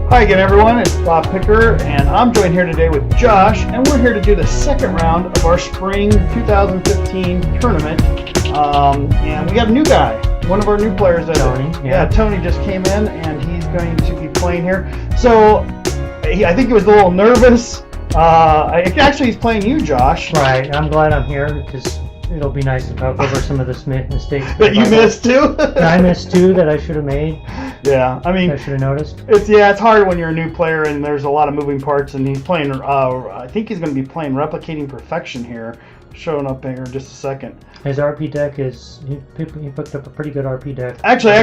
Hi again, everyone. It's Bob Picker, and I'm joined here today with Josh, and we're here to do the second round of our spring 2015 tournament. And we got a new guy, one of our new players. Tony. Yeah, Tony just came in, and he's going to be playing here. So I think he was a little nervous. Actually, he's playing you, Josh. Right. I'm glad I'm here because it'll be nice to talk over some of the mistakes that you missed too. I missed two that I should have made. Yeah, I mean, I should have noticed. It's hard when you're a new player and there's a lot of moving parts, and he's playing. I think he's going to be playing Replicating Perfection here, showing up here in just a second. His RP deck is he picked up a pretty good RP deck. Actually,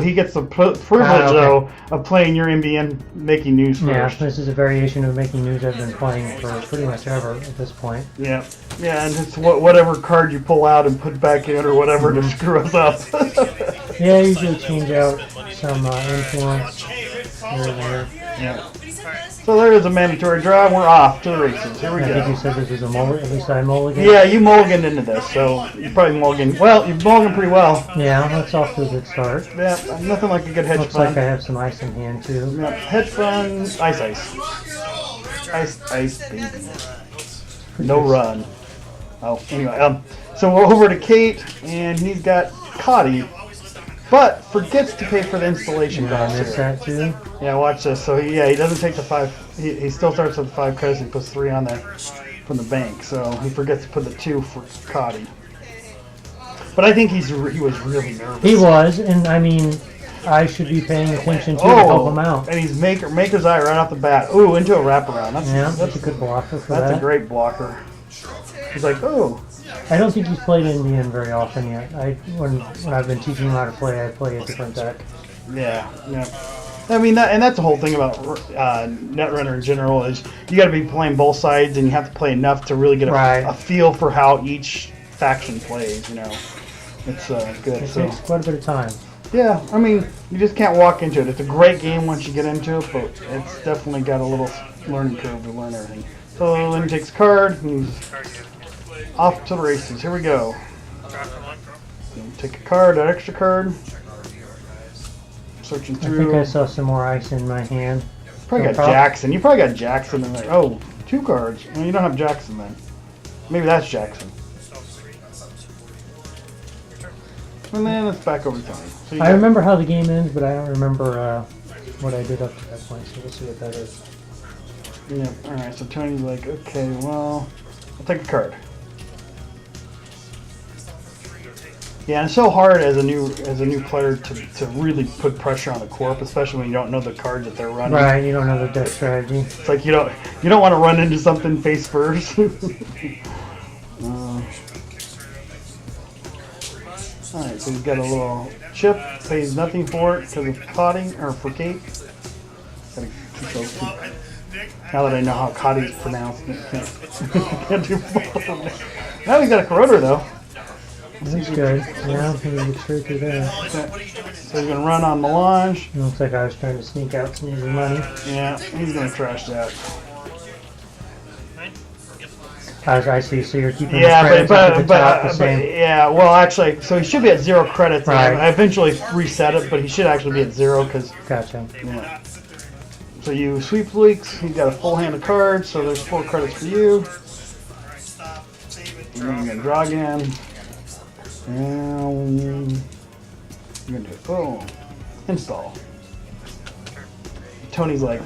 he gets the privilege though of playing your MBN Making News first. Yeah, this is a variation of Making News I've been playing for pretty much ever at this point. Yeah, and it's whatever card you pull out and put back in or whatever to screw us up. Yeah, I usually change out some influence here and there. Yeah. So there is a mandatory draw. We're off to the races. Here we go. I think you said this was a mulligan. At least I mulligan. Yeah, you mulliganed into this, so you probably mulliganed. Well, you mulliganed pretty well. Yeah, that's off to a good start. Yeah, nothing like a good hedge Looks fund. like I have some ice in hand too. Yeah, hedge fund, ice. Baby. No run. Oh, anyway, so we're over to Kate, and he's got Cotty, but forgets to pay for the installation Yeah, I costs missed here. that too. Yeah, watch this. So he doesn't take the 5. He still starts with 5 credits and puts 3 on there from the bank. So he forgets to put the 2 for Cotty. But I think he was really nervous. He was, and I mean, I should be paying attention to help him out. And he's maker's eye right off the bat. Ooh, into a wraparound. That's a good blocker for that. That's a great blocker. He's like, oh. I don't think he's played Indian very often yet. When I've been teaching him how to play, I play a different deck. Yeah. I mean, that's the whole thing about Netrunner in general is you got to be playing both sides, and you have to play enough to really get a feel for how each faction plays. It's good. It takes quite a bit of time. Yeah, I mean, you just can't walk into it. It's a great game once you get into it, but it's definitely got a little learning curve to learn everything. So then he takes a card, and he's off to the races. Here we go. Take a card, that extra card. Searching through. I think I saw some more ice in my hand. Probably got Jackson. You probably got Jackson in there. Oh, 2 cards. Well, you don't have Jackson then. Maybe that's Jackson. And then it's back over to Tony. So I remember how the game ends, but I don't remember what I did up to that point, so we'll see what that is. Yeah, alright, so Tony's like, okay, well, I'll take a card. Yeah, and it's so hard as a new player to really put pressure on the corp, especially when you don't know the cards that they're running. Right, you don't know the deck strategy. It's like you don't want to run into something face first. Alright, so he's got a little chip, pays nothing for it because of Cotty, or for Kate. Gotta keep those 2. Now that I know how Cotty's pronounced, can't do both of them. Now he's got a corroder though. That's good. Yeah, he can get straight through there. Okay. So he's going to run on Melange. It looks like I was trying to sneak out some easy money. Yeah, he's going to trash that. I see, so you're keeping the credits up at the top the same. Yeah, well actually, so he should be at 0 credits. Right. I eventually reset it, but he should actually be at 0 because... Gotcha. Yeah. So you sweep leaks, he's got a full hand of cards, so there's 4 credits for you. And then you're going to draw again. And you're going to do it. Boom. Install. Tony's like,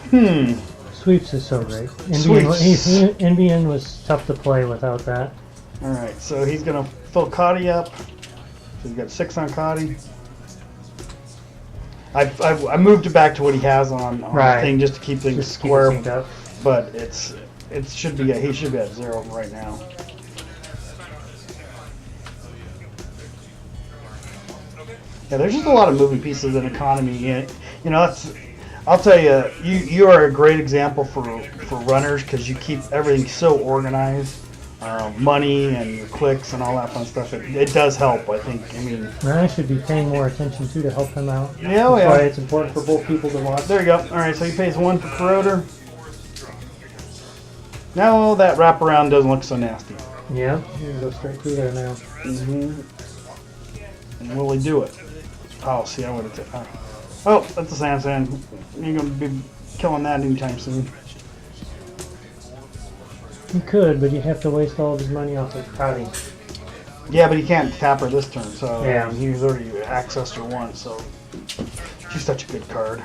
Sweeps is so great. NBN was tough to play without that. Alright, so he's going to fill Cotty up. So he's got 6 on Cotty. I moved it back to what he has on the thing just to keep things square. But he should be at 0 right now. Yeah, there's just a lot of moving pieces in economy. I'll tell you, you are a great example for runners because you keep everything so organized, money and your clicks and all that fun stuff. It does help, I think. I mean, I should be paying more attention too to help him out. Yeah, That's why it's important for both people to watch. There you go. All right, so he pays 1 for corroder. Now that wraparound doesn't look so nasty. Yeah, you can go straight through there now. And will he do it? Oh, see, I would have. Oh, that's a Sansan. You're gonna be killing that anytime soon. He could, but you'd have to waste all of his money off of Cotty. Yeah, but he can't tap her this turn, so Yeah. he's already accessed her once, so she's such a good card.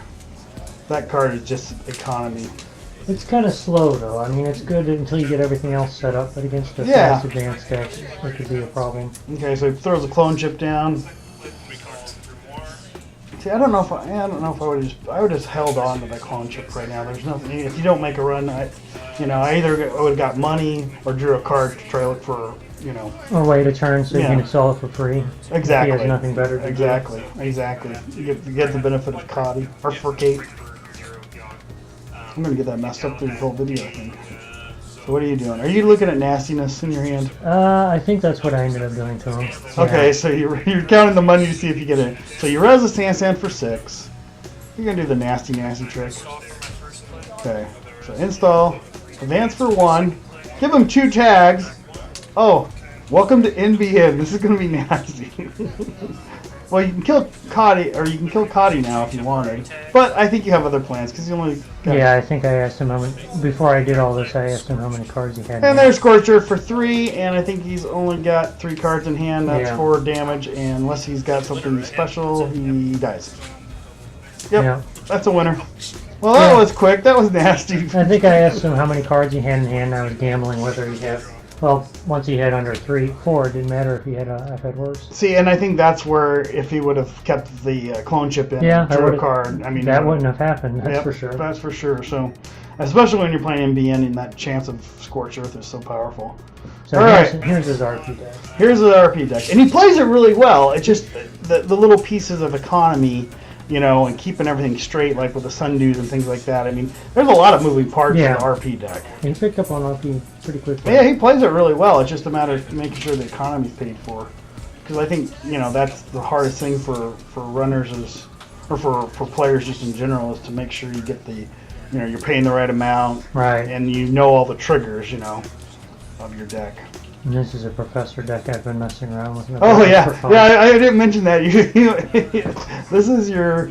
That card is just economy. It's kind of slow, though. I mean, it's good until you get everything else set up, but against the Yeah. fast advanced decks, it could be a problem. Okay, so he throws a clone chip down. See, I don't know if I would just held on to the clone chip right now. There's nothing. If you don't make a run, I either would have got money or drew a card to try to look for, Or wait a turn so Yeah. you can sell it for free. Exactly. He has nothing better to do. Exactly. You get the benefit of Cotty or for Kate. I'm gonna get that messed up through the whole video, I think. So what are you doing? Are you looking at nastiness in your hand? I think that's what I ended up doing to him. Okay, Yeah. so you're counting the money to see if you get it. So you res the Sand for 6. You're gonna do the nasty trick. Okay, so install, advance for 1, give him 2 tags. Oh, welcome to NBN. This is gonna be nasty. Well, you can kill Cotty, or you can kill Cotty now if you wanted. But I think you have other plans because you only got. Yeah, I think I asked him how many. Before I did all this, I asked him how many cards he had. And there's Scorcher for 3, and I think he's only got 3 cards in hand. That's Yeah. 4 damage, and unless he's got something special, he dies. Yep, Yeah. that's a winner. Well, that Yeah. was quick. That was nasty. I think I asked him how many cards he had in hand. I was gambling whether he had. Well, once he had under 4, it didn't matter if he had I've had worse. See, and I think that's where if he would have kept the clone chip in, Yeah, drew a card. I mean, that wouldn't have happened. That's yep, for sure. That's for sure. So, especially when you're playing NBN, and that chance of Scorch Earth is so powerful. So All right. here's his RP deck. Here's the RP deck, and he plays it really well. It's just the little pieces of economy, and keeping everything straight, like with the sundews and things like that. I mean, there's a lot of moving parts Yeah. in the RP deck. He picked up on RP pretty quickly. Yeah, he plays it really well. It's just a matter of making sure the economy's paid for. Because I think, that's the hardest thing for runners is, or for players just in general, is to make sure you get the, you're paying the right amount. Right. And all the triggers, of your deck. And this is a professor deck I've been messing around with. Oh yeah, for fun. yeah. I didn't mention that. This is your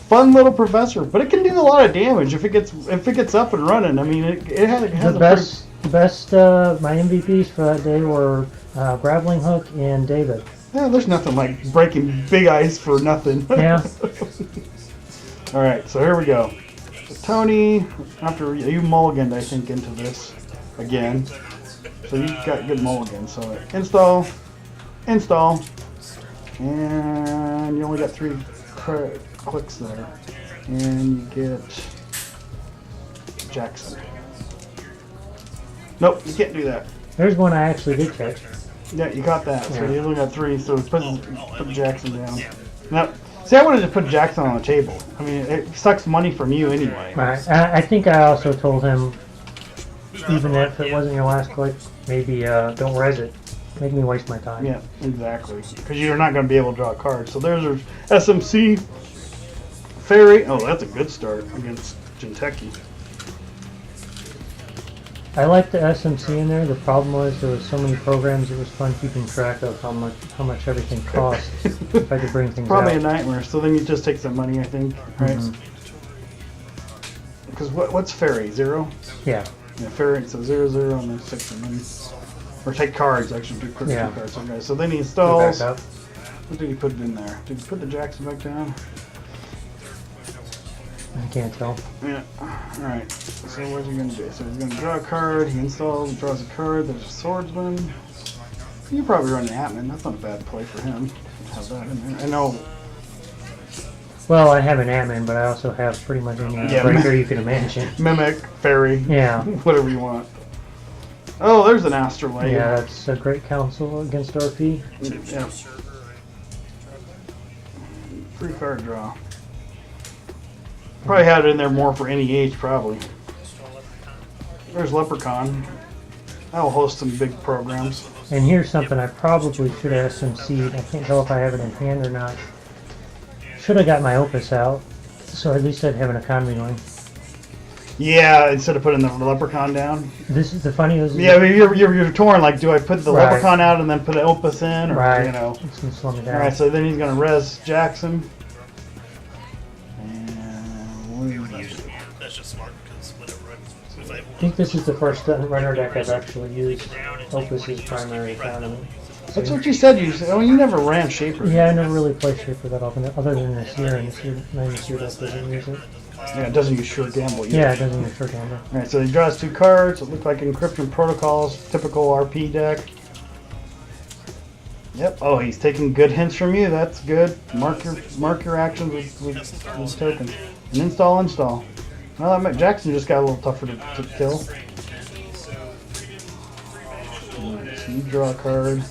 fun little professor, but it can do a lot of damage if it gets up and running. I mean, it has The best my MVPs for that day were Grappling Hook and David. Yeah, there's nothing like breaking big ice for nothing. Yeah. All right, so here we go. So Tony, after you mulliganed, I think, into this again. So you got good mulligan. So install, and you only got 3 clicks there, and you get Jackson. Nope, you can't do that. There's one I actually did catch. Yeah, you got that. So Yeah. you only got 3. So put Jackson down. Now, see, I would have just put Jackson on the table. I mean, it sucks money from you anyway. Right. I think I also told him, even if it wasn't your last click, maybe don't res it. Make me waste my time. Yeah, exactly. Because you're not going to be able to draw a card. So there's our SMC Fairy. Oh, that's a good start against Jinteki. I liked the SMC in there. The problem was there was so many programs. It was fun keeping track of how much everything cost. If I could bring things Probably out. a nightmare. So then you just take some money, I think, right? Because what's Fairy? 0? Yeah. Yeah, Fairy. So 0, 0, and then 6 and then. Or take cards, actually, do quick Yeah. cards. Okay, so then he Put it installs. back up. What did he put it in there? Did he put the Jackson back down? I can't tell. Yeah. Alright. So what's he going to do? So he's going to draw a card. He installs, draws a card. There's a Swordsman. You probably run the Atman. That's not a bad play for him. Have that in there. I know. Well, I have an admin, but I also have pretty much any Yeah, breaker you can imagine. Mimic, Fairy. Yeah. Whatever you want. Oh, there's an Astrolabe. Yeah, that's a great counsel against RP. Yeah. Free card draw. Probably had it in there more for NEH, probably. There's Leprechaun. That'll host some big programs. And here's something I probably should have some seed. I can't tell if I have it in hand or not. Should have got my Opus out, so at least I'd have an economy going. Yeah, instead of putting the Leprechaun down. This is the funny. Yeah, I mean, you're torn. Like, do I put the Right. Leprechaun out and then put the Opus in, or Right. you know? It's gonna slow me All down. right, so then he's gonna res Jackson. And what do you do? just smart because whenever I think this is the first runner deck I've actually used Opus's primary economy. That's what you said. Oh, you never ran Shaper. Yeah, I never really played Shaper that often, other than this year, and this year deck doesn't use it. Yeah, it doesn't use Sure Gamble either. Yeah, it doesn't use Sure Gamble. Alright, so he draws 2 cards. It looks like Encryption Protocols, typical RP deck. Yep. Oh, he's taking good hints from you. That's good. Mark your actions with tokens. And install. Well, that meant Jackson just got a little tougher to kill. Alright, so you draw a card.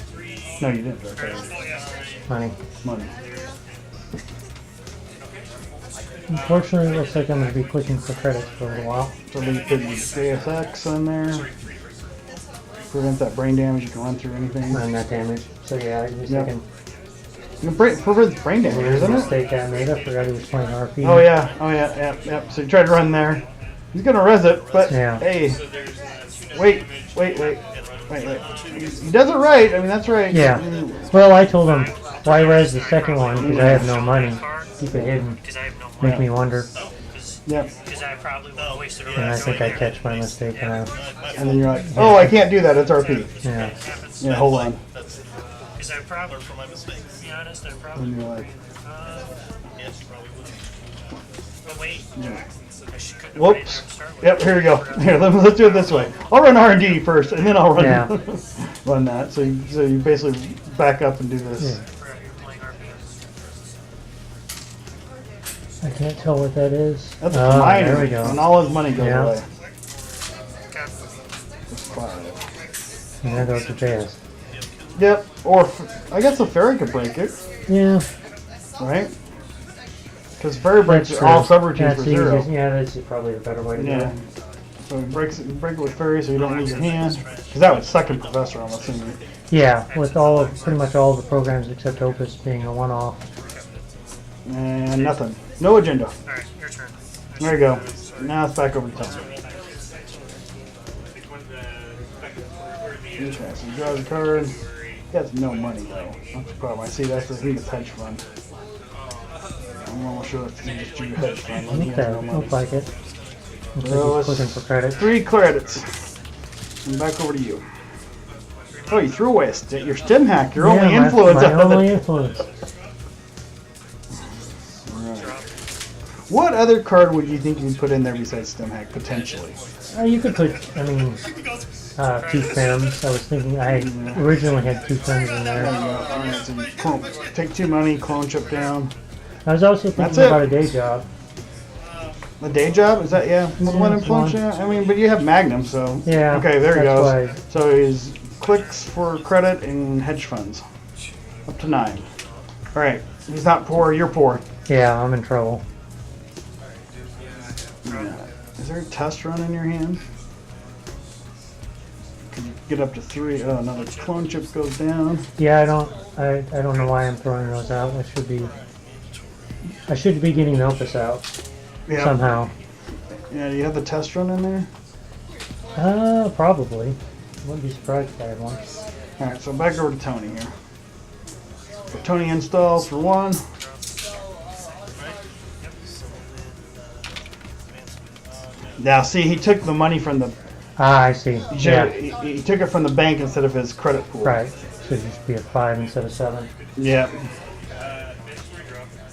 No, you didn't draw a card. Money. Unfortunately, it looks like I'm going to be clicking for credits for a little while. So we put JSX in there. Prevent that brain damage. You can run through anything. And that damage. So yeah, I guess I can... Prevents brain damage, There's isn't a it? mistake I made. I forgot he was playing RP. Oh yeah. Yep. So you tried to run there. He's gonna res it, but Yeah. hey, wait. He does it right. I mean, that's right. Yeah. Well, I told him, why res the second one? Because I have no money. Keep it hidden. Make me wonder. Yep. And I think I catch my mistake now. And then you're like, oh, I can't do that. It's RP. Yeah. Yeah. Hold on. Because I probably, for my mistakes. To be honest, I probably. And you're like, Yes, you probably would. But wait. yeah. I Whoops. Yep. Here we go. Here, let's do it this way. I'll run R&D first, and then I'll run run that. So you basically back up and do this. Yeah. I can't tell what that is. That's a minor. There we go. And all his money goes Yeah. away. That's 5. And there goes the jazz. Yep. Or I guess the fairy could break it, Yeah. right? Because fairy breaks That's all true. subroutines That's for the 0. easiest- Yeah, that's probably a better way to do Yeah. it. So you break it with fairy, so you don't lose your hand. Because that would second Professor, I'm assuming. Yeah, with pretty much all of the programs except Opus being a one-off. And nothing. No agenda. Alright, your turn. There you go. Now it's back over to Tom. Interesting. He draws a card. He has no money though. That's the problem. I see that's the thing. It's hedge fund. I'm almost sure it's just your hedge fund. He has no Okay, money. looks like it. Looks Well, like he's looking for credit. 3 credits. And back over to you. Oh, you threw away your stem hack. Your only Yeah, influence. My only influence. Right. What other card would you think you'd put in there besides stem hack potentially? You could put, I mean, 2 Fems. I was thinking, I originally had 2 Fems in There you there. go. All right, so you take 2 money, clone chip down. I was also That's thinking it. about a day job. The day job? Is that, yeah? One it's influence? one. Yeah. I mean, but you have Magnum, so. Yeah, Okay, there he that's goes. why. So he's clicks for credit and hedge funds. Up to 9. Alright, he's not poor, you're poor. Yeah, I'm in trouble. Yeah. Is there a test run in your hand? Can you get up to 3? Oh, another clone chip goes down. Yeah, I don't know why I'm throwing those out. I should be getting the Opus out Yeah. somehow. Yeah, do you have the test run in there? Probably. Wouldn't be surprised if I had one. Alright, so back over to Tony here. So Tony installs for 1. Now, see, he took the money from the. I see. He, Yeah, he took it from the bank instead of his credit pool. right. Should just be a 5 instead of 7. Yeah.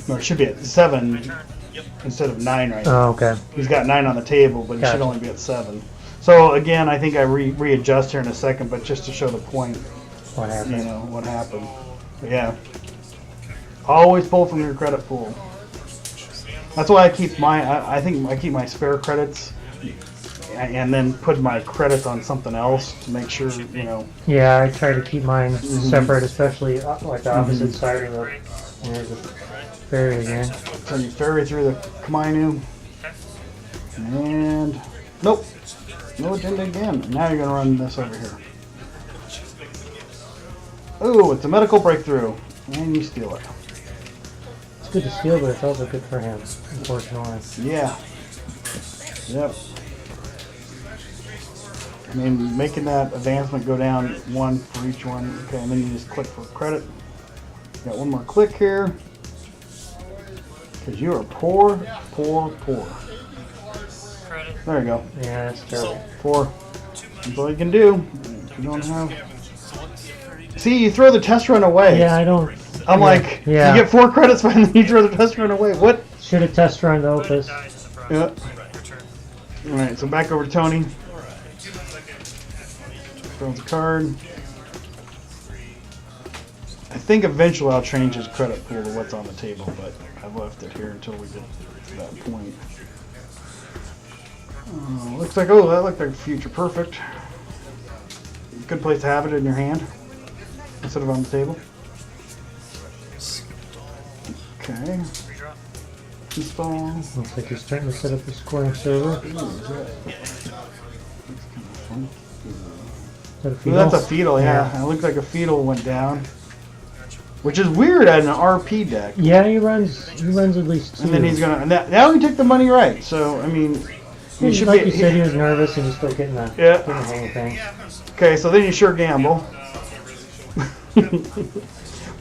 No, it should be at 7 instead of 9 right now. Oh, okay. He's got 9 on the table, but he should Gotcha. only be at 7. So again, I think I readjust here in a second, but just to show the point, What you happened? know, what happened. But yeah. Always pull from your credit pool. That's why I keep I think I keep my spare credits and then put my credits on something else to make sure, you know. Yeah, I try to keep mine separate, especially like the opposite side of the. There's a fairy again. So you ferry through the Kamainu. And nope. No agenda again. Now you're gonna run this over here. Oh, it's a medical breakthrough. And you steal it. It's good to steal, but it's also good for him, unfortunately. Yeah. Yep. I mean, making that advancement go down 1 for each one. Okay, and then you just click for credit. Got one more click here. Because you are poor, poor, poor. There you go. Yeah, that's terrible. 4. That's all you can do. If you don't have. See, you throw the test run away. Yeah, I don't. I'm like, yeah. you get 4 credits and then you throw the test run away. What? Should have test run the Opus. Yeah. Alright, so back over to Tony. Throws a card. I think eventually I'll change his credit pool to what's on the table, but I've left it here until we get to that point. Looks like, oh, that looked like Future Perfect. Good place to have it in your hand instead of on the table. Okay. Install. Looks like he's starting to set up the scoring server. Ooh, is that? That's kind of fun. Is that a Ooh, fetal? that's a fetal, yeah. It looks like a fetal went down. Which is weird at an RP deck. Yeah, he runs at least 2. And then he's gonna. And now he took the money right. So I mean, you should like be. you said, he was nervous and he's still getting the hang of things. Okay, so then you sure gamble.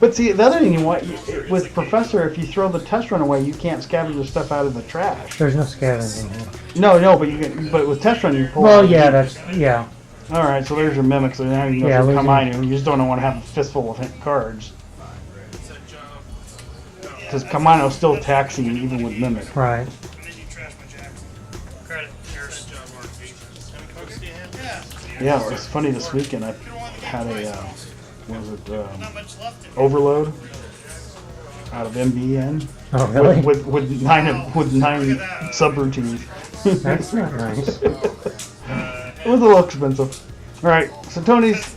But see, the other thing you want with Professor, if you throw the test run away, you can't scavenge the stuff out of the trash. There's no scavenging here. No, but you can. But with test run, you pull. Well, out. yeah. All right, so there's your mimic. So now you know losing- Kaminu. You just don't want to have a fistful of hit cards. Because Kamino's still taxing even with mimic. Right. Yeah, it was funny this weekend. I had a what was it? Overload out of MBN. Oh, really? With 9 subroutines. That's not nice. It was a little expensive. All right, so Tony's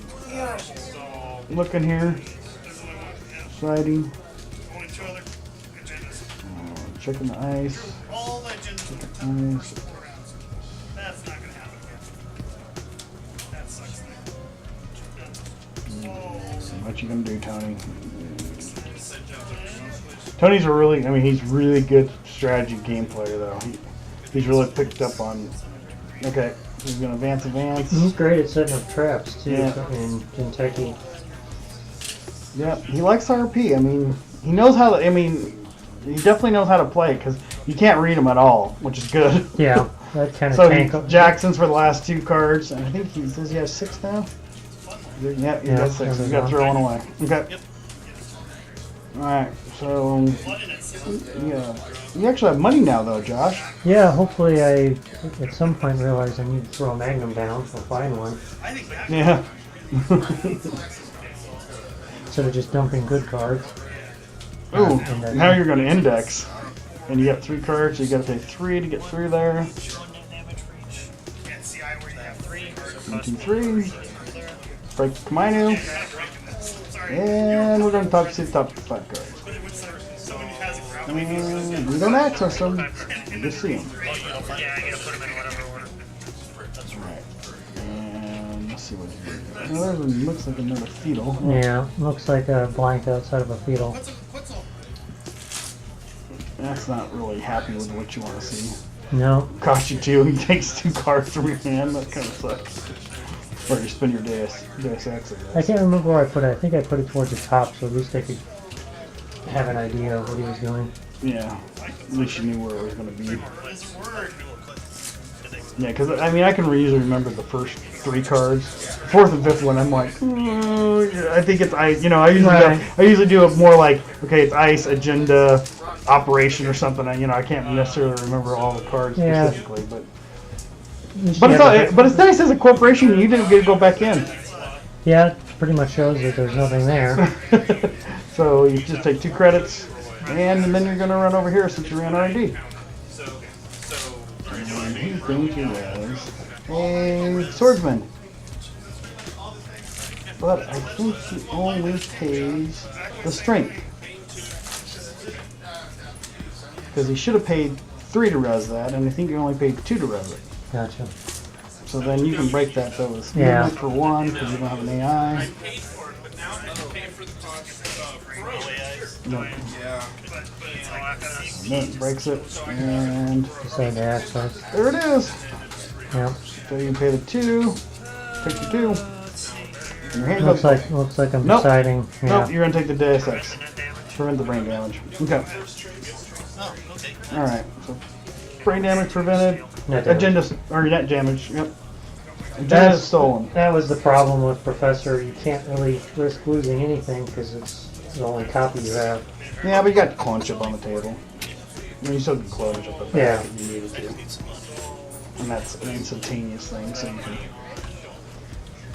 looking here, sliding, checking the ice. Checking ice. That's not gonna happen again. That sucks. So what you gonna do, Tony? Tony's he's really good strategy game player though. He's really picked up on. Okay, he's gonna advance. He's great at setting up traps too Yeah. in Kentucky. Yeah, he likes RP. I mean, he knows how to. I mean, he definitely knows how to play because you can't read him at all, which is good. Yeah, that kind of So tank. Jackson's for the last 2 cards, and I think does he have 6 now? Yeah, he got 6. He's got to throw one away. Okay. All right. So yeah, you actually have money now, though, Josh. Yeah, hopefully I at some point realize I need to throw a Magnum down or find one Yeah. instead of just dumping good cards. Ooh, now you're going to index, and you got 3 cards. So you got to pay 3 to get through there. 1, 2, 3. Break Kaminu. And we're going to see the top 5 cards. And we don't access them. We just see them. Alright. And let's see what you do. Well, looks like another fetal. Yeah, looks like a blank outside of a fetal. That's not really happy with what you want to see. No. Cost you 2. He takes 2 cards from your hand. That kind of sucks. Or you spend your Deus Ex, I guess. I can't remember where I put it. I think I put it towards the top, so at least I could have an idea of what he was doing. Yeah, at least you knew where it was going to be. Yeah, because I mean, I can usually remember the first 3 cards. 4th and 5th one, I'm like, I think it's ice. You know, I usually do it more like, okay, it's ice, agenda, operation, or something. I can't necessarily remember all the cards specifically, but it's nice as a corporation. You didn't get to go back in. Yeah, it pretty much shows that there's nothing there. So you just take 2 credits, and then you're going to run over here since you ran R&D. And he thinks he was a swordsman. But I think he only pays the strength. Because he should have paid 3 to res that, and I think he only paid 2 to res it. Gotcha. So then you can break that though with Yeah. for 1 because you don't have an AI. And then it breaks it, and Decide to access. there it is. Yeah. So you can pay the 2, take the 2, and your hand Looks goes. like I'm Nope. deciding. Yeah. Nope, you're gonna take the Deus Ex. Prevent the brain damage. Okay. Oh, okay. Alright, so Brain damage prevented. Net damage. Agenda or net damage. Yep. Agenda That's stolen. That was the problem with Professor. You can't really risk losing anything because it's the only copy you have. Yeah, but you got clone chip on the table. I mean, you still can clone chip the back Yeah. if you needed to. And that's an instantaneous thing, so you can.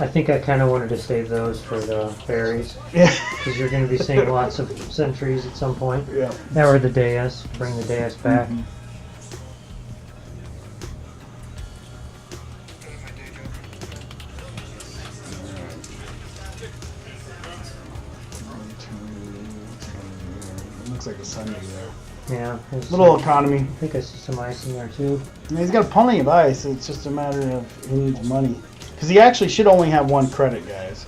I think I kind of wanted to save those for the fairies Yeah. because you're going to be seeing lots of sentries at some point. Yeah. Or the dais. Bring the dais back. Mhm. Looks like a Sunday there. Yeah. there's Little some- economy. I think I see some ice in there too. I mean, he's got plenty of ice. It's just a matter of he needs money. Because he actually should only have 1 credit, guys.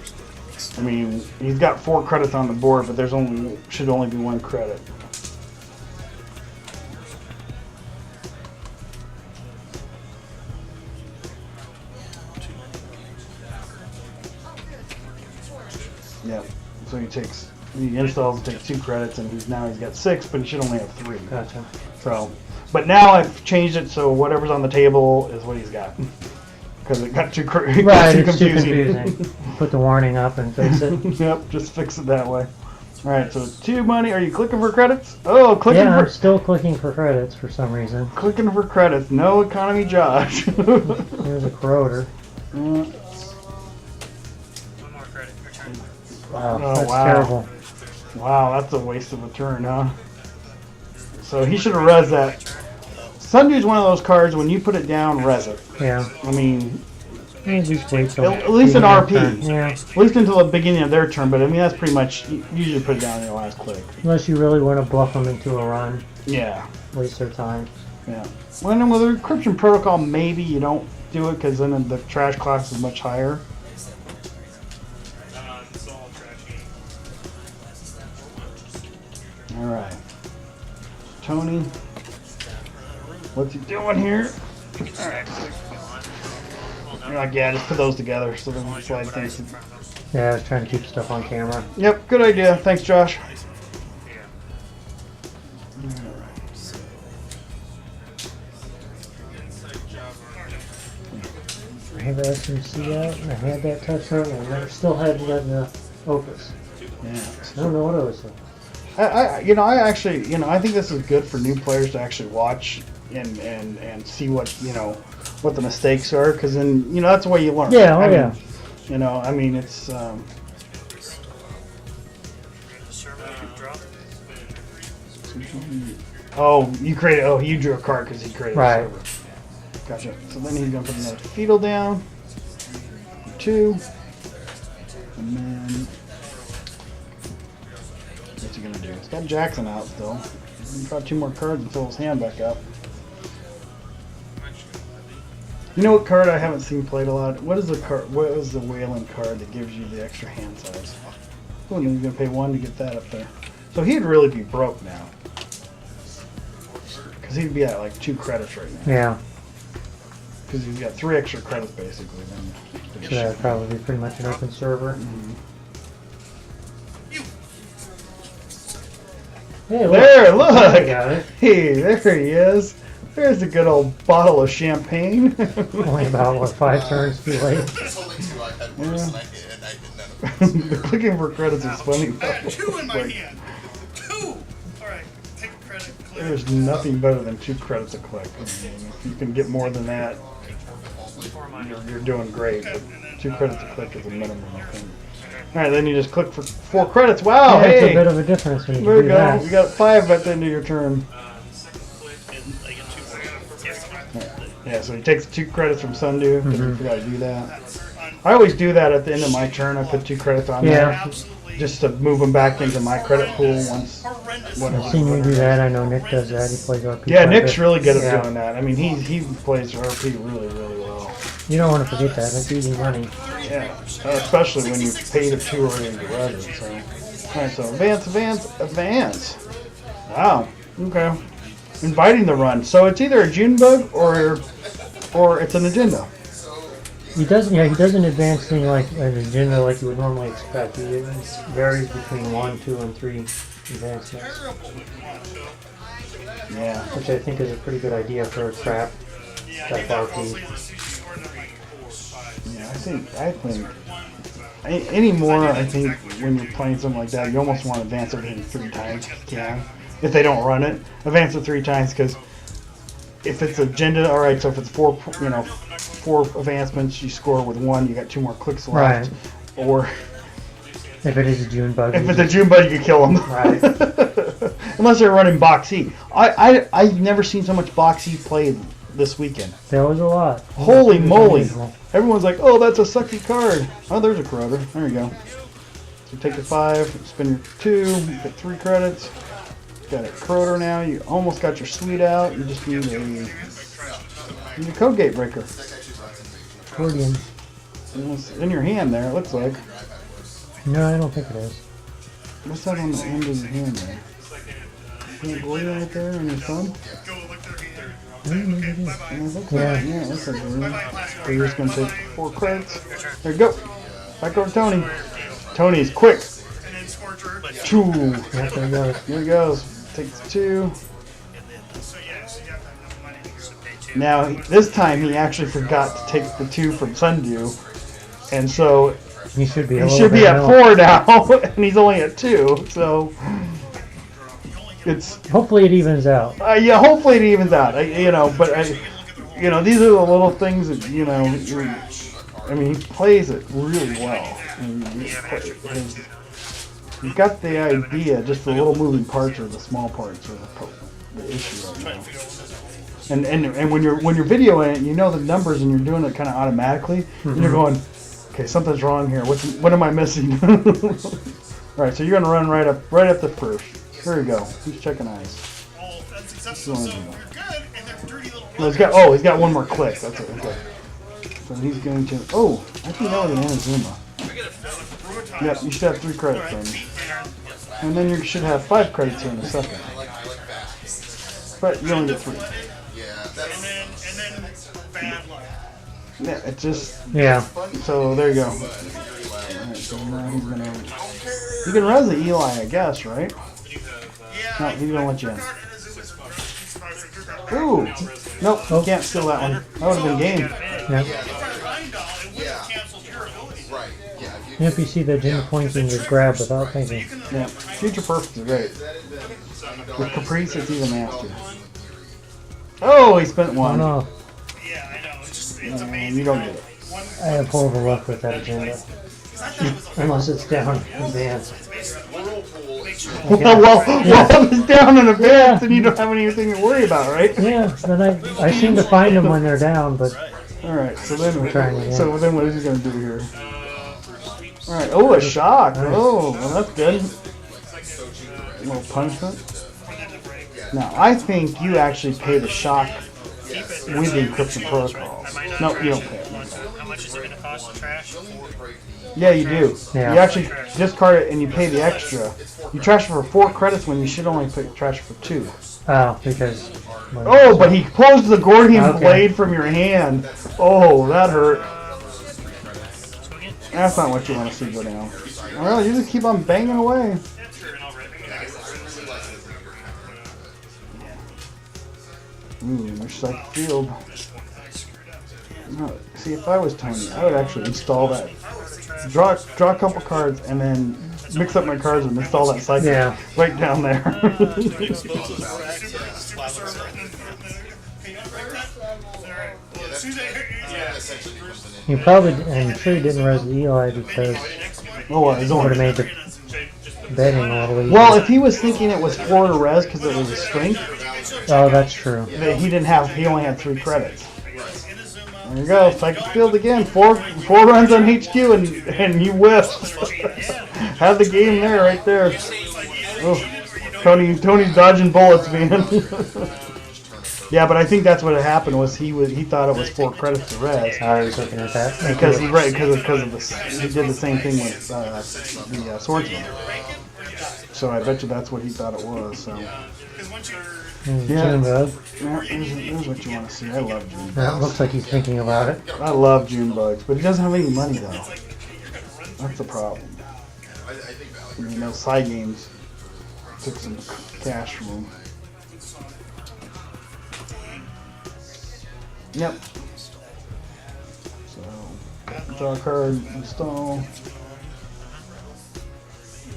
I mean, he's got 4 credits on the board, but there's should only be 1 credit. Yeah. So he installs, takes 2 credits, and he's got 6, but he should only have 3. Gotcha. So, but now I've changed it so whatever's on the table is what he's got. Because it got too, Right, it's too confusing. Put the warning up and fix it. Yep, just fix it that way. Alright, so 2 money. Are you clicking for credits? Oh, clicking Yeah, I'm for still clicking for credits for some reason. clicking for credits. No economy, Josh. There's a corroder. Mm, One more credit. Your turn. Wow, Oh, that's wow. terrible. wow, that's a waste of a turn, huh? So he should have res that. Sunday's one of those cards, when you put it down, res it. Yeah. I mean, At least wait till At least in the end of RP. turn. Yeah. at least until the beginning of their turn, but I mean, that's pretty much, you usually put it down in your last click. Unless you really want to bluff them into a run, Yeah. waste their time. Yeah. Well, then with the encryption protocol, maybe you don't do it because then the trash class is much higher. It's all trashy. All right. Tony, what's he doing here? All right. You're like, yeah, just put those together so then we can slide things. Yeah, I was trying to keep stuff on camera. Yep, good idea. Thanks, Josh. I have SMC out, and I had that touch hunt, and I still hadn't gotten the Opus. Yeah. I don't know what I was doing. I actually, I think this is good for new players to actually watch and see what, what the mistakes are, because then, that's the way you learn. Yeah, I mean, yeah. I mean, it's, you drew a card because he created Right. a server. Gotcha. So then he's going to put another fetal down. 2. And then, what's he going to do? He's got Jackson out still. He's got 2 more cards and fill his hand back up. You know what card I haven't seen played a lot? What is the card? What is the Wayland card that gives you the extra hand size? Oh, and then you're gonna pay 1 to get that up there. So he'd really be broke now, because he'd be at like 2 credits right now. Yeah. Because he's got 3 extra credits basically. Then So that would probably be pretty much an open server. Hey, look. There, look! I got it. Hey, there he is. There's a good old bottle of champagne. Only about, what, 5 turns too late? There's only 2 I had worse than I did, and I did none of The clicking for credits is funny. I have 2 in my Like, hand. 2. All right, take a credit. Clear. there's nothing better than 2 credits a click. I mean, if you can get more than that, you're doing great. But 2 credits a click is a minimum, I think. All right, then you just click for 4 credits. Wow, Yeah, it's a hey, bit of a difference when you there you do go. that. You got 5 at the end of your turn. I get 2 more. Yes. Yeah, so he takes 2 credits from Sundew. Because Mm-hmm. we forgot to do that. I always do that at the end of my turn. I put 2 credits on Yeah. there just to move them back into my credit pool once. I've seen you do that. I know Nick does that. He plays RP. Yeah, quite a Nick's bit. really good at Yeah. doing that. I mean, he plays RP really, really well. You don't want to forget that. That's easy money. Yeah, especially when you pay the 2 already into resin. So, all right, so advance. Wow. Okay. Inviting the run. So it's either a June bug or it's an agenda. He doesn't. Yeah, he doesn't advance thing like an agenda like you would normally expect. It varies between 1, 2, and 3 advancements. Yeah. which I think is a pretty good idea for a crap type RP. Yeah, I think anymore, I think when you're playing something like that, you almost want to advance everything 3 times if you can. If they don't run it, advance it 3 times, because if it's agenda, all right. So if it's 4 advancements, you score with 1. You got 2 more clicks left. Right. Or if it is a June bug. if it's a June bug, you can kill them. Right. Unless they're running box E. I've never seen so much box E played this weekend. There was a lot. Holy moly! Unusual. Everyone's like, "Oh, that's a sucky card." Oh, there's a corroder. There you go. So take the 5, spin your 2, get 3 credits. Got a corroder now. You almost got your suite out. You just need a code gate breaker. Accordion. It's in your hand there. It looks like. No, I don't think it is. What's that on the end of your hand there? Can you glue right there on your thumb? Maybe it is. Yeah, it looks Yeah. like, yeah, it looks like glue. So you're just gonna take 4 credits. There you go. Back over to Tony. Tony's quick. 2. Yeah, there it goes. Here he goes. Takes 2. Now this time he actually forgot to take the 2 from Sundew, and so He should be. he should be at 4 now, and he's only at 2. So it's Hopefully it evens out. yeah. Hopefully it evens out. But these are the little things that I mean, he plays it really well. I mean, you've got the idea. Just the little moving parts or the small parts are the issue right now. And when you're videoing it, you know the numbers, and you're doing it kind of automatically, and you're going, okay, something's wrong here. What am I missing? All right, so you're gonna run right up the first. Here we go. He's checking eyes. Well, that's successful, so you're good, and they're dirty little No, he's got 1 more click. That's it. Okay. So he's going to. Oh, I think that was an Inazuma. Yep, you should have 3 credits then. And then you should have 5 credits here in a second. But you only get 3. and then bad luck. Yeah, it just. Yeah. So there you go. Alright, so now he's gonna. You can res the Eli, I guess, right? No, he's gonna let you in. Ooh! Nope, you can't steal that one. That would have been game. Yeah. Right. Yeah. If you see the gym points, you can just grab without thinking. Yeah, Future Perfect is great. With Caprice, it's even nasty. Oh, he spent 1. Oh, Yeah, I know. It's And you don't get it. I have horrible luck with that agenda. Unless it's down advanced. Well, if it's down in advance, then you don't have anything to worry about, right? Yeah, then I seem to find them when they're down, but All right, so then Trying what is he gonna do here? All right, oh, a shock. Oh, well, that's good. A little punishment. Now, I think you actually pay the shock with the encryption protocol. No, you don't pay it. How much is it going to cost to trash? Yeah, you do. Yeah. You actually discard it and you pay the extra. You trash it for 4 credits when you should only trash it for 2. oh, because. Oh, but he closed the Gordian Okay. blade from your hand. Oh, that hurt. That's not what you want to see go down. Well, you just keep on banging away. Ooh, looks like field. No, see, if I was Tony, I would actually install that. Draw a couple cards and then mix up my cards and install that cycle Yeah. right down there. You probably, I'm sure you didn't res the Eli because Oh, well, it's it would only. have made the betting a little easier. Well, if he was thinking it was 4 to res because it was a strength, Oh, that's true. that he only had 3 credits. There you go, cycle field again. 4 runs on HQ and you whiffed. Have the game there, right there. Oh, Tony's dodging bullets, man. Yeah, but I think that's what had happened was he thought it was 4 credits to res I was looking at that. because he did the same thing with the swordsman. So I bet you that's what he thought it was. So Yeah. June bug. yeah, here's what you want to see. I love June That bugs. looks like he's thinking about it. I love June bugs, but he doesn't have any money though. That's the problem. I mean, those side games took some cash from him. Yep. So, draw a card, install.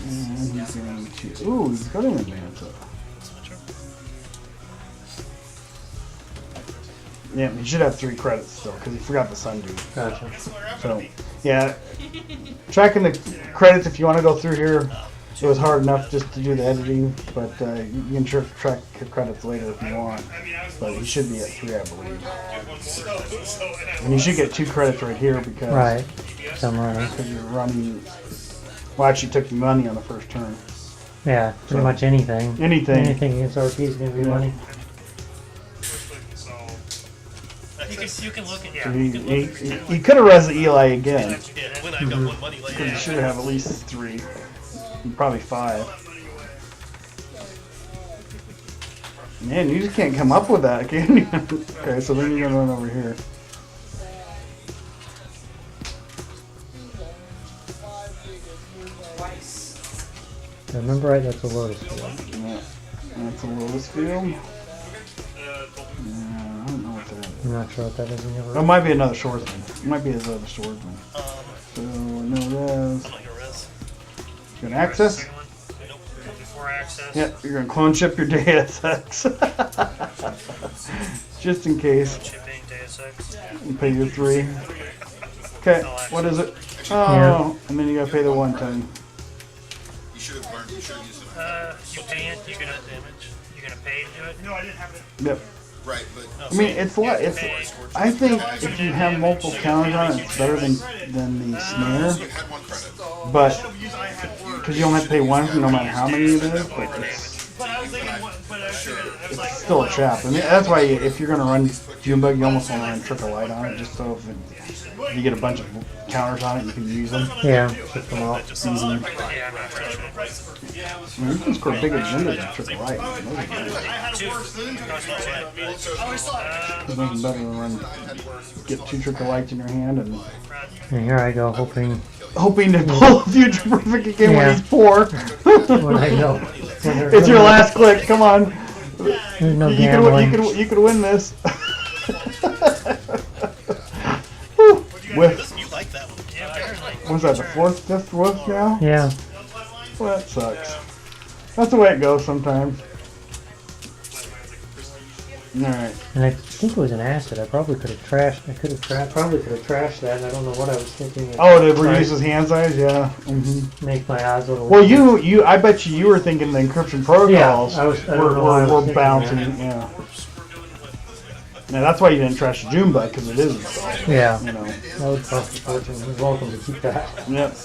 And he's going to. Ooh, he's got an advance up. Yeah, he should have 3 credits still because he forgot the Sundew. Gotcha. So, yeah, tracking the credits if you want to go through here. It was hard enough just to do the editing, but you can track your credits later if you want. But he should be at 3, I believe. And you should get 2 credits right here because Right. So I'm running. you're running. Well, actually, took you money on the first turn. Yeah, pretty So, much anything. Anything. Anything against RP is going to be Yeah. money. So you can look at He could have res Eli again. Yeah, when I got one money like He should have at least 3, probably 5. Man, you just can't come up with that, can you? Okay, so then you're gonna run over here. If I remember right, that's a Lotus field. Yeah, that's a Lotus field. Yeah, I don't know what that is. I'm not sure what that is. It might be another swordsman. It might be his other swordsman. So, no res. I'm not gonna res. You gonna access? Nope. Before access. Yep, you're gonna clone ship your Deus Ex. Just in case. Shipping Deus Ex. You pay your 3. Okay, what is it? Oh, Yeah. and then you gotta pay the 1 time. You should have learned. You should have used it. You pay it. You're gonna damage. You're gonna pay to do it. No, I didn't have it. Yep. Right, but I mean, it's what it's. I think if you have multiple counters on it, it's better than the snare. you had 1 credit. But because you only have to pay 1 no matter how many it is, but But I was thinking, it's still a trap. I mean, that's why if you're gonna run Junebug, you almost want to run Triple Light on it, just so if you get a bunch of counters on it, you can use them. Yeah, shift them off. Easy. yeah, I'm not sure. I mean, you can score big agendas in Triple Light. Those are good. There's nothing better than run, get 2 Triple Lights in your hand and And here I go, hoping to pull a future perfect again when Yeah. he's poor. when I know. It's your last click. Come on. There's no You gambling. could win this. Whew. Whiff. You like that one? Yeah, apparently. What's that? The 4th, 5th whiff now? Yeah. Well, that sucks. That's the way it goes sometimes. All right. And I think it was an acid. I probably could have trashed. Probably could have trashed that. And I don't know what I was thinking. Oh, to reduce his hand size, yeah. Make my odds a little. Well, I bet you were thinking the encryption protocols I don't know why I was were thinking bouncing, that. yeah. Now that's why you didn't trash the June bug because it is installed. Yeah. You know. That would cost a fortune. He's welcome to keep that. Yep.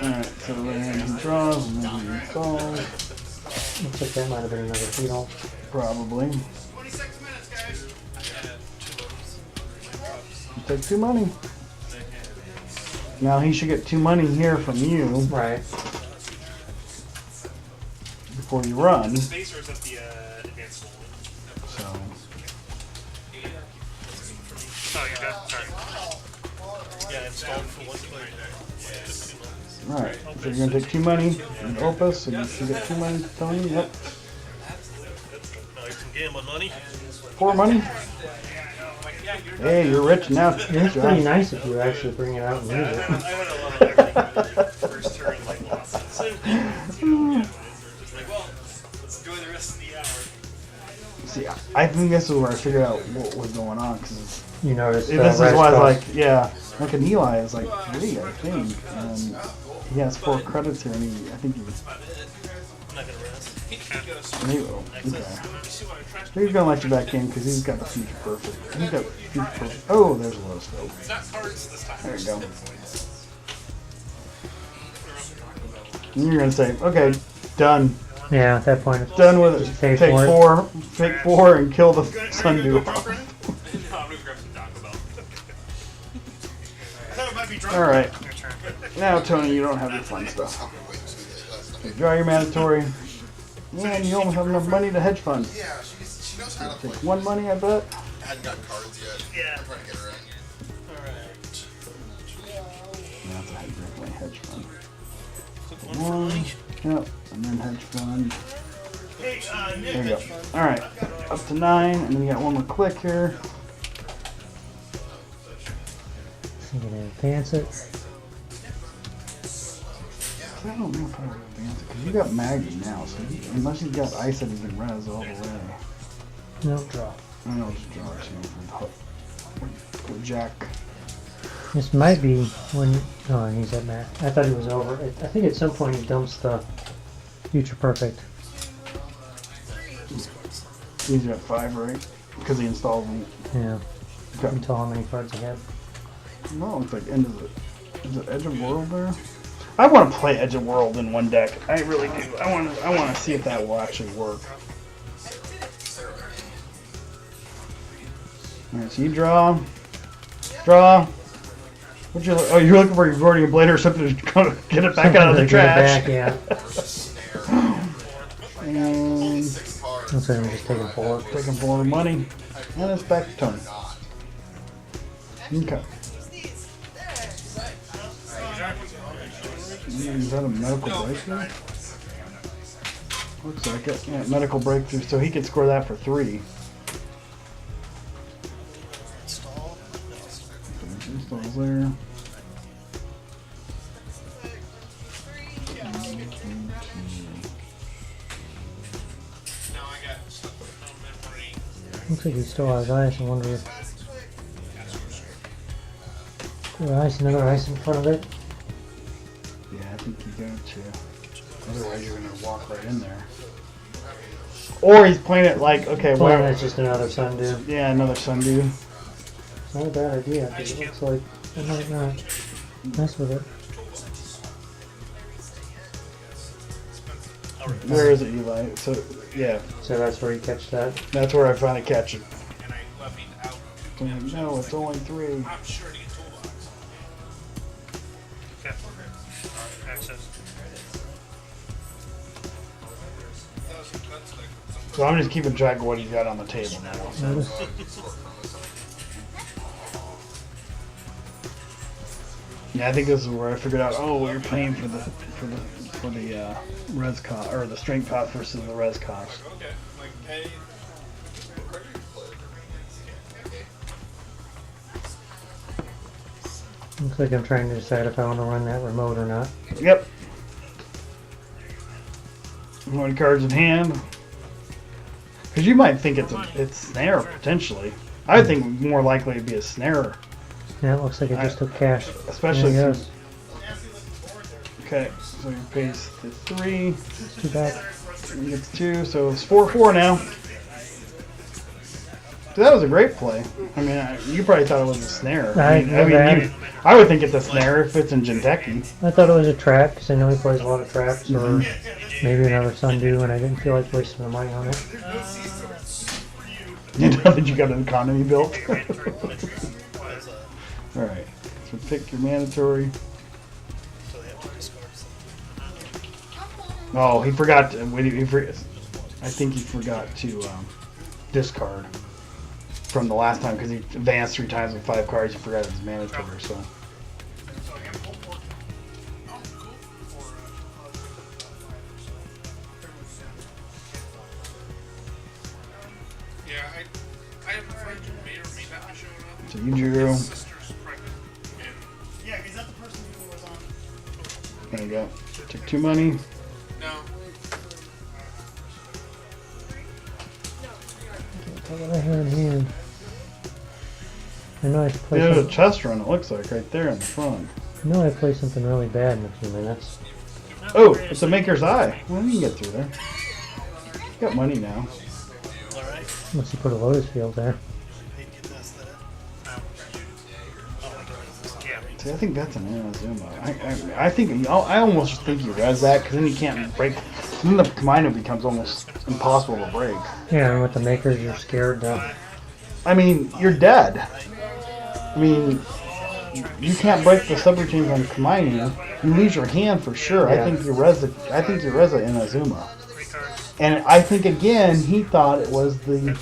All right. So then he draws and then he installs. Looks like that might have been another fetal. Probably. You take 2 money. Now he should get 2 money here from you Right. before you run. Spacer is at the advanced one. So Oh, you're good? Sorry. Yeah, installed for 1 click. all right. So you're gonna take 2 money and Opus, and you should get 2 money. Tony. Yep. Now you can gamble money. 4 money. Hey, you're rich now. It's pretty nice if you actually bring it out and use it. I went a lot of everything first turn, like losses. Like, well, let's enjoy the rest of the hour. See, I think this is where I figured out what was going on because You notice. this is why I was like, yeah, look at Eli is like 3, I think, and he has 4 credits here, and I think he's. I'm not gonna rest. Okay. He's gonna let you back in because he's got the future perfect. He's got future perfect. Oh, there's a Lotus field. There you go. And you're gonna say, okay, done. Yeah, at that point, it's Done with it. Pay Take for it. 4, take 4, and kill the Sundew. All right. Your turn. Now, Tony, you don't have your fun stuff. You draw your mandatory, and you don't have enough money to hedge fund. yeah, she knows how to play. Take 1 money, I bet. I hadn't gotten cards yet. Yeah. I'm trying to get her in. Alright. That's a hedge fund. Click 1 for money. Yep, and then hedge fund. Hey, Nick. There you go. All right, up to 9, and then you got one more click here. I'm gonna advance it. I don't know if I would advance it because you got Maggie now, so unless you got ice that he can res all the way. No, draw. I know, just draw two for Jack. This might be when. Oh, and he's at max. I thought he was over. I think at some point he dumps the future perfect. He's got 5, right? Because he installed them. Yeah. Okay. You can tell how many cards he had. No, it's like end of it. Is it Edge of World there? I want to play Edge of World in one deck. I really do. I want to see if that will actually work. Alright, so you draw. Draw. What you? Oh, you're looking for your Gordian Blade or something to get it back out of the trash. Get it back, yeah. And Looks like I'm just taking 4. taking 4 money. And it's back to Tony. Okay. Is that a medical breakthrough? Looks like it. Yeah, medical breakthrough. So he can score that for 3. Installs there. Looks like he still has ice. I wonder if another ice in front of it. Yeah, I think you got to. Otherwise, you're going to walk right in there. Or he's playing it like, okay, Well, well, that's just another sundew. yeah, another Sundew. It's not a bad idea, because it looks like I might not mess with it. Where is it, Eli? So, yeah, So that's where you catch that. that's where I finally catch it. So I'm like, no, it's only 3. I'm sure to get toolbox. Okay. Access. So I'm just keeping track of what he's got on the table now. Notice. Yeah, I think this is where I figured out. Oh, you're paying for the res cost or the strength cost versus the res cost. Okay, like pay. Looks like I'm trying to decide if I want to run that remote or not. Yep. 1 cards in hand. Because you might think it's snare potentially. I would think more likely it'd be a snare, Yeah, it looks like it just took cash. especially. There he Since, goes. okay, so you pays the 3, Too bad. he gets 2, so it's 4-4 now. So that was a great play. I mean, you probably thought it was a snare. I would think it's a snare if it's in Jinteki. I thought it was a trap because I know he plays a lot of traps, or maybe another sundew, and I didn't feel like wasting the money on it. You know that you got an economy built. All right, so pick your mandatory. Oh, he forgot. I think he forgot to discard from the last time because he advanced 3 times with 5 cards. He forgot his mandatory. So Yeah, I have a friend who may or may not be showing up. so you drew. His sister's pregnant. And yeah, is that the person who was on? There you go. Took 2 money. No. What do I have in hand? I know I play. There's a chest run. It looks like right there in the front. I know I play something really bad in a few minutes. Oh, it's a Maker's Eye. Well, you can get through there. You got money now. Alright. Unless you put a Lotus Field there. See, I think that's an Inazuma. I think I almost think you res that because then you can't break. Then the Kamino becomes almost impossible to break. Yeah, and with the makers, you're scared to. I mean, you're dead. I mean, you can't break the subroutines on Kamino. You lose your hand for sure. Yeah. I think you res a Inazuma. And I think again he thought it was the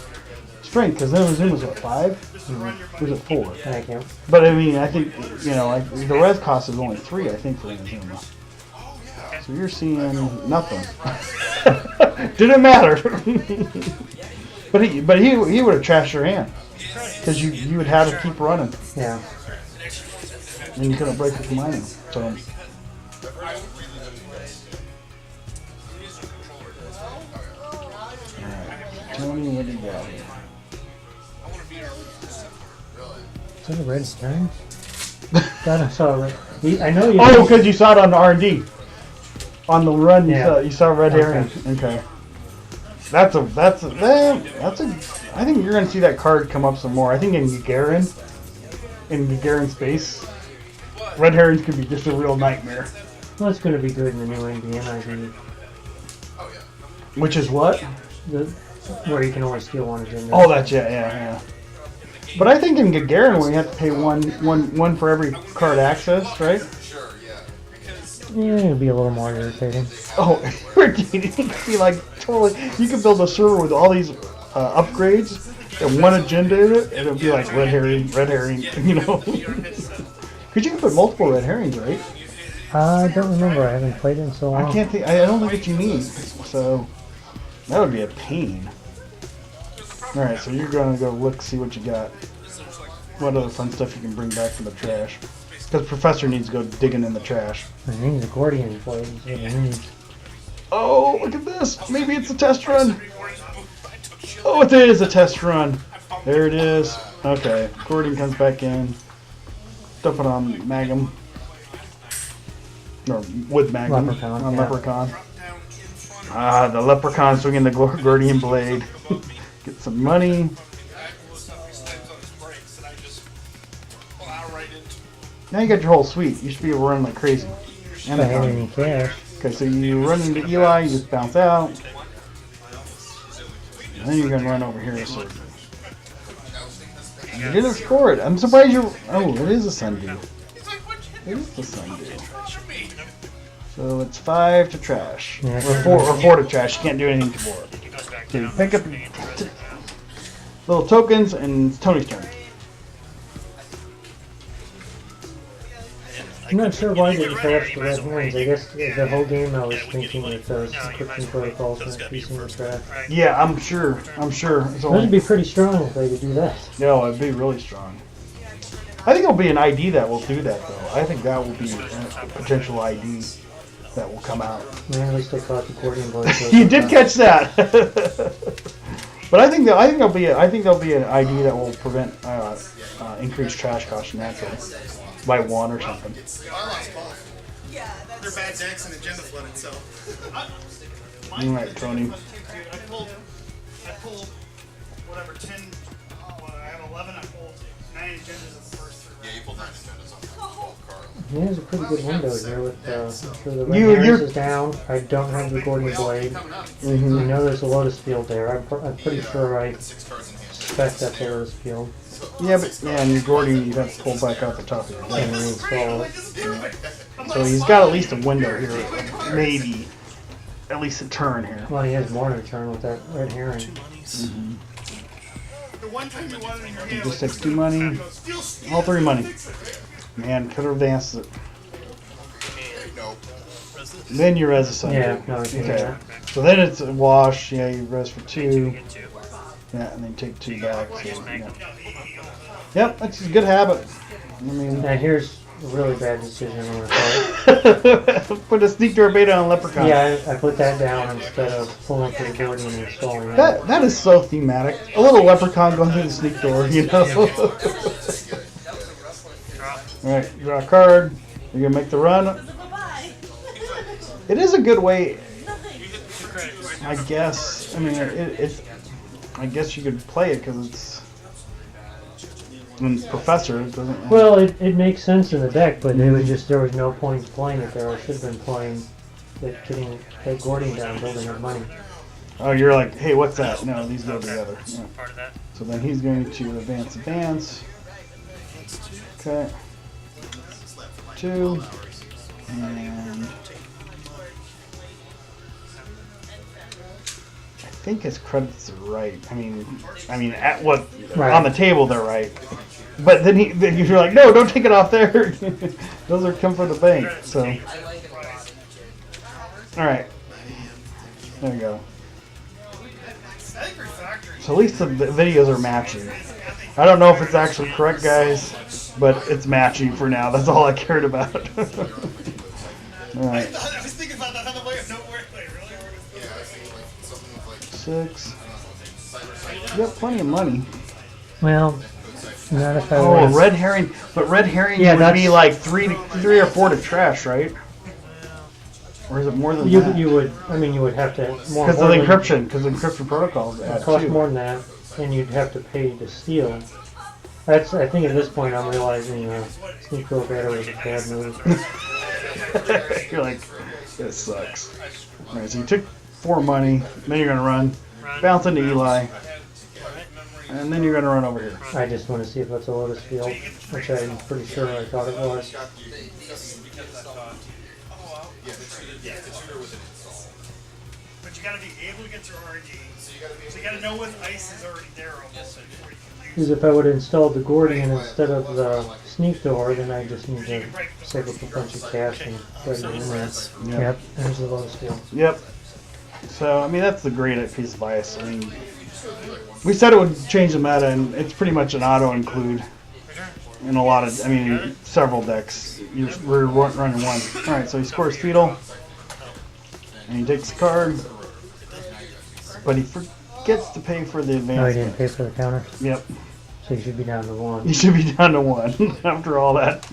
strength because Inazuma's at 5. Or was it 4? Thank you. But I mean, I think like the res cost is only 3. I think for Inazuma. So you're seeing nothing. Didn't matter. but he would have trashed your hand because you would have to keep running, Yeah. and you couldn't break with mining. So alright, Tony, what do you got here? Is that a red turn? God, I saw a red. I know you. Oh, because you saw it on the R&D. On the run, Yeah. you saw red Okay. herring. Okay. That's a. I think you're gonna see that card come up some more. I think in Gagarin space, red herrings could be just a real nightmare. Well, it's going to be good in the new ND. Which is what? Where you can only steal one agenda. Oh, that's yeah. But I think in Gagarin we have to pay one for every card access, right? Sure, yeah. Yeah, it'll be a little more irritating. Oh, it could be like totally. You could build a server with all these upgrades and one agenda in it, and it'll be like red herring, you know. Because you can put multiple red herrings, right? I don't remember. I haven't played it in so long. I can't think. I don't think what you need. So that would be a pain. All right, so you're gonna go look, see what you got. What other fun stuff you can bring back from the trash? Because Professor needs to go digging in the trash. I need the Gordian blade. Is what I need. Oh, look at this. Maybe it's a test run. Oh, it is a test run. There it is. Okay, Gordon comes back in. Dump it on Magum. Or with Magum. Leprechaun, On yeah. Leprechaun. Ah, the Leprechaun swinging the Gordian blade. Get some money. Now you got your whole suite. You should be able to run like crazy. If I had any cash. Okay, so you run into Eli, you just bounce out. And then you're going to run over here. So you didn't score it. I'm surprised you're... Oh, it is a sundew. It is the sundew. So it's 5 to trash. Yeah. Or 4 to trash. You can't do anything to board. So you pick up little tokens, and it's Tony's turn. I'm not sure why they collapsed the red horns. I guess the whole game I was thinking that those encryption protocols and increasing the trash. Yeah, I'm sure. It's Those would be pretty strong if they could do that. No, it'd be really strong. I think it'll be an ID that will do that, though. I think that will be a potential ID that will come out. Yeah, at least I caught the Gordian blade. You did catch that. But I think there'll be an ID that will prevent increased trash costs naturally by 1 or something. They're bad decks and agenda flooded, so. All right, Tony. I pulled whatever, 10, I have 11, I pulled 9 agendas in the first 3 rounds. Yeah, you pulled 9 agendas on the 12 card. Yeah, there's a pretty good window here with I'm sure the red You're- herrings is down. I don't have the Gordian blade. I know there's a Lotus Field there. I'm pretty sure I 6 cards in hand. suspect that's a Lotus Field. Yeah, and Gordy, you'd have to pull back out the top of your And deck. reinstall it. So he's got at least a window here, maybe at least a turn here. Well, he has more than a turn with that red herring. The one time you wanted in your He hand, just takes 2 money, steal, all 3 money. Man, could have advanced it. Nope. Then you res a Sunday. Yeah, no, I can do Okay. that. So then it's a wash. Yeah, you res for 2. Yeah, and then take 2 back. So, yeah. Yep, that's a good habit. I mean, Now here's a really bad decision on my part. put a sneak door beta on Leprechaun. Yeah, I put that down instead of pulling for the Gordian and installing that. That is so thematic. A little Leprechaun going through the sneak door, you know. All right, draw a card. You're gonna make the run. It is a good way, I guess. I mean, it's. I guess you could play it because it's. Professor it doesn't. Well, it makes sense in the deck, but there was no point playing it there. I should have been playing it, getting that Gordian down, building up money. Oh, you're like, hey, what's that? No, these go together. Yeah. part of that. So then he's going to advance. Okay. 2. And I think his credits are right. I mean, at what Right. on the table they're right. But then you're like, no, don't take it off there. Those are come from the bank. So All right. There you go. Sniper Factory. So at least the videos are matching. I don't know if it's actually correct, guys, but it's matching for now. That's all I cared about. All I right. was thinking about that on the way of nowhere. Like, really? Yeah, I think like something with like 6. You got plenty of money. Well, not if I Oh, was. red herring. But red herring Yeah, would be that's- like three or 4 to trash, right? Or is it more than You that? you would you would have to more Because of the than- encryption. Because encryption protocols It add costs too. more than that, and you'd have to pay to steal. That's I think at this point I'm realizing sneak door better was a bad move. You're like, this sucks. All right, so you took 4 money. Then you're gonna run, bounce into Eli, and then you're gonna run over here. I just want to see if it's a lotus field, which I'm pretty sure I thought it was. But you gotta be able to get through RG. So you gotta know when ice is already there almost before you can Because use if I would have installed the Gordian instead of the sneak door, then I just need to save up a bunch of cash and get it in there. Yep, there's the lotus field. Yep. So I mean that's the great piece of ice. I mean, we said it would change the meta, and it's pretty much an auto include in a lot of. I mean, several decks. We're running one. All right, so he scores fetal, and he takes the card, but he forgets to pay for the No, advance. he didn't pay for the counter, Yep. so you should be down to 1. You should be down to 1 after all that.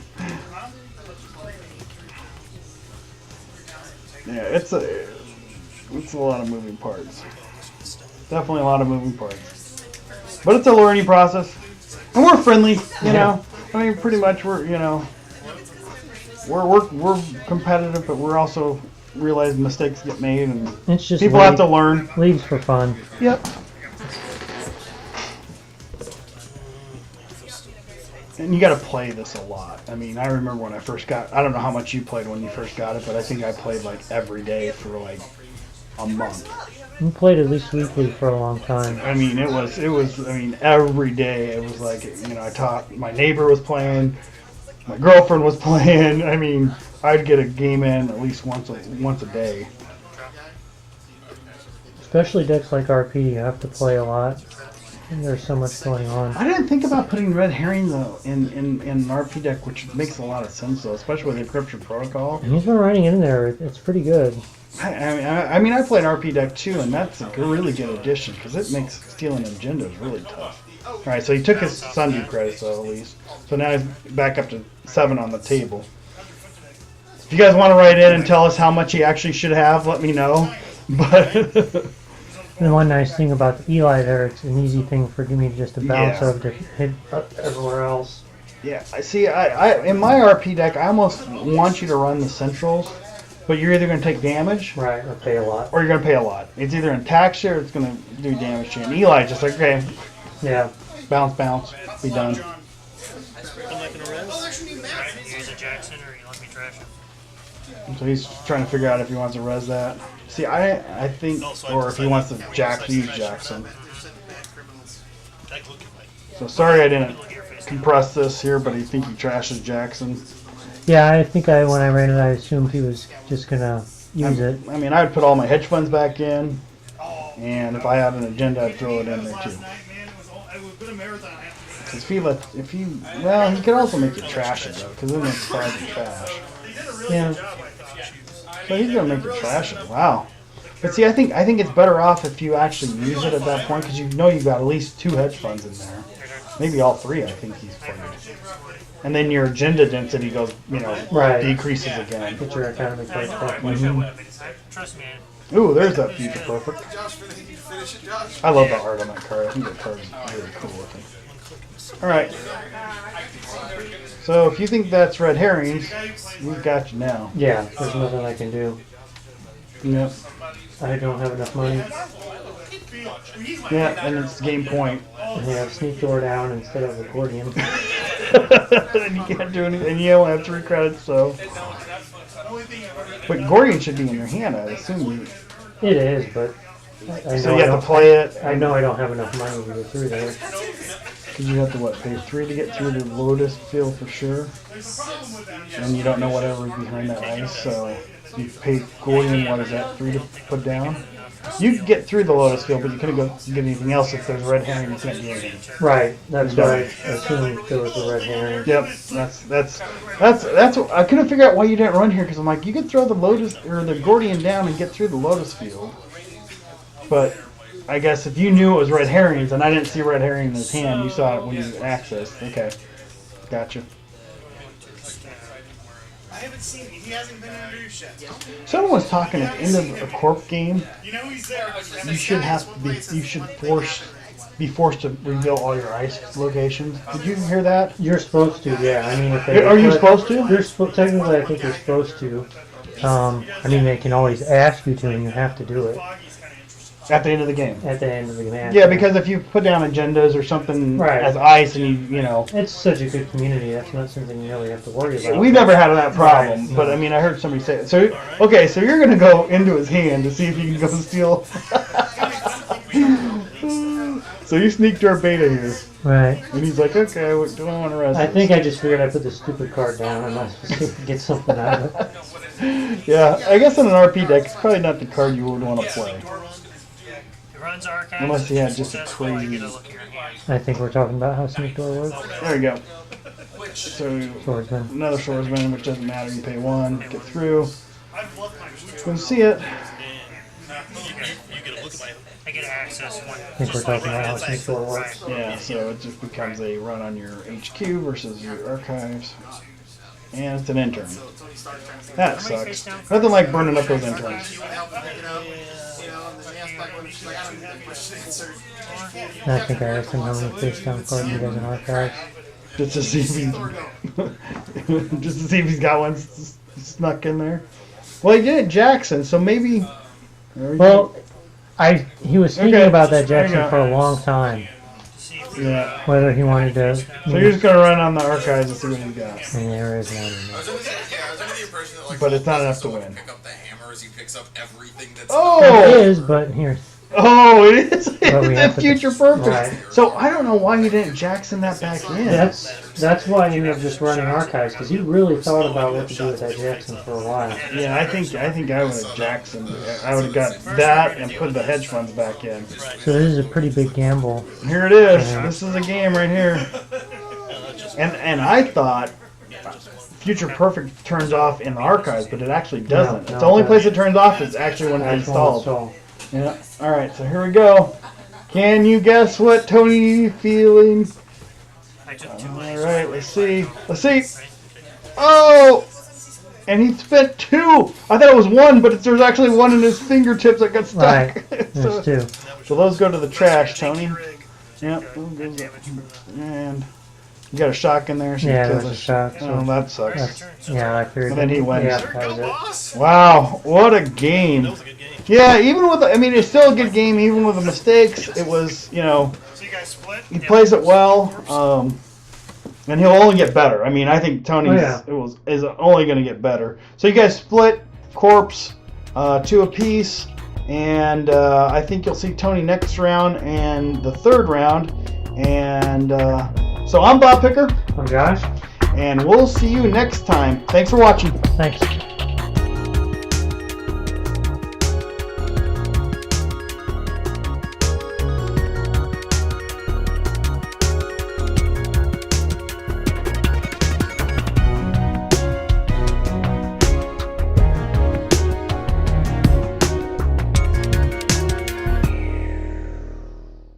Yeah, it's a lot of moving parts. Definitely a lot of moving parts. But it's a learning process. And we're friendly, you know. I mean, pretty much we're competitive, but we're also realize mistakes get made and It's just people have to learn. leagues for fun. Yep. And you got to play this a lot. I mean, I remember when I first got. I don't know how much you played when you first got it, but I think I played like every day for like a month. We played at least weekly for a long time. I mean, it was. I mean, every day it was like I taught. My neighbor was playing. My girlfriend was playing. I mean, I'd get a game in at least once a day. Especially decks like RP, you have to play a lot. And there's so much going on. I didn't think about putting red herring though in an RP deck, which makes a lot of sense though, especially with the encryption protocol. And he's been writing in there. It's pretty good. I mean, I play an RP deck too, and that's a really good addition because it makes stealing agendas really tough. All right, so he took his Sundew credits though, at least. So now he's back up to 7 on the table. If you guys want to write in and tell us how much he actually should have, let me know. But And the one nice thing about the Eli there, it's an easy thing for me just to bounce Yeah. over to hit everywhere else. yeah, I see. I in my RP deck, I almost want you to run the centrals, but you're either going to take damage Right, I pay a lot. or you're going to pay a lot. It's either in tax share or it's going to do damage to you. And Eli's just like, okay, Yeah. bounce, be done. John. I'm not gonna res. Use a Jackson or you let me trash him. So he's trying to figure out if he wants to res that. See, I think, or if he wants to use Jackson. So sorry I didn't compress this here, but I think he trashes Jackson. Yeah, I think when I ran it, I assumed he was just gonna use it. I mean, I would put all my hedge funds back in, and if I had an agenda, I'd throw it in there too. Because well, he could also make it trash it though, because then it's cards and trash. Yeah. So he's gonna make it trash it. Wow. But see, I think it's better off if you actually use it at that point, because you know you've got at least 2 hedge funds in there, maybe all 3. I think he's played. And then your agenda density goes, Right. decreases again. Get your economy cards back. Trust me. Ooh, there's that future perfect. Josh, finish it, Josh. I love the art on that card. I think that card is really cool looking. All right. So if you think that's red herrings, we've got you now. Yeah, there's nothing I can do. Yep. I don't have enough money. Yeah, and it's game point. And have sneak door down instead of a Gordian. And you can't do anything. And you only have 3 credits, so. But Gordian should be in your hand, I assume. It is, but I So know you I have don't. to play it. I know I don't have enough money to get through there. Because you have to, pay 3 to get through the Lotus field for sure. And you don't know whatever's behind that ice, so. You paid Gordian, what is that, 3 to put down? You could get through the Lotus Field, but you couldn't get anything else if there's red herring. You can't do anything. Right. That's what I assumed there was a red herring. Yep. That's. I couldn't figure out why you didn't run here because I'm like, you could throw the Lotus or the Gordian down and get through the Lotus Field. But I guess if you knew it was red herrings and I didn't see red herring in his hand, you saw it when you accessed. Okay. Gotcha. I haven't seen him. He hasn't been introduced yet. Someone was talking at the end of a corp game. You know he's there. You should be forced to reveal all your ice locations. Did you hear that? You're supposed to, yeah. I mean, if they Are you supposed to? Technically, I think you're supposed to. I mean, they can always ask you to, and you have to do it At the end of the game. at the end of the match. Yeah, because if you put down agendas or something Right. as ice and you know. It's such a good community. That's not something you really have to worry about. We've never had that problem, Right, but no. I mean, I heard somebody say it. So, okay, so you're going to go into his hand to see if you can go steal. So you sneaked our beta here. Right. And he's like, okay, we don't want to rest I this. think I just figured I'd put the stupid card down and let's see if we get something out of it. Yeah, I guess in an RP deck, it's probably not the card you would want to play. It runs archives. Unless you had just a Successful, you crazy- get a look at your hand. I think we're talking about how Sneak Door works. There you go. So, Swordsman. another swordsman, which doesn't matter. You pay 1, get through. I've loved my mood. Can see it. I get access when. I think we're talking about how Sneak Door works. Yeah, so it just becomes a run on your HQ versus your archives. And it's an intern. That sucks. Nothing like burning up those interns. I think I asked him how many face down cards he does in archives. Just to see if he's got one snuck in there. Well, he did at Jackson, so maybe. Well, he was thinking Okay, about that there you Jackson go. for a long time. Yeah. Whether he wanted to. So you're just gonna run on the archives and see what he's got. And there is one in I there. was under the impression that, like, But it's not Paul enough to Rudd win. Pick up the hammer as he picks up everything that's It Oh! is, but here. Oh, it is. But we have It's to- future perfect. Right. So I don't know why he didn't Jackson that back in. That's why I ended up just running archives, because he really thought about what to do with that Jackson for a while. Yeah, I think I would have Jackson. I would have got that and put the hedge funds back in. So this is a pretty big gamble. Here it is. Yeah. This is a game right here. And I thought Future Perfect turns off in the archives, but it actually doesn't. No, It's the only it place it turns off is actually when it's That's one installed. Yeah. All right. So here we go. Can you guess what Tony feeling? I took 2 All lanes. right. Let's see. Let's see. Oh! And he spent 2. I thought it was 1, but there's actually 1 in his fingertips that got stuck. Right. so, There's 2. so those go to the trash, Tony. Yep. And you got a shock in there. So Yeah, you there's kill a the shock. Oh, that sucks. Yeah, I figured. And then he wins. Yeah, that was it. Wow, what a game! Yeah, even with I mean, it's still a good game, even with the mistakes. It was, you know, So you guys split? he plays it well, and he'll only get better. I mean, I think Tony's is only going to get better. So you guys split corpse 2 apiece, and I think you'll see Tony next round and the 3rd round. And so I'm Bob Picker, I'm Josh. and we'll see you next time. Thanks for watching. Thanks.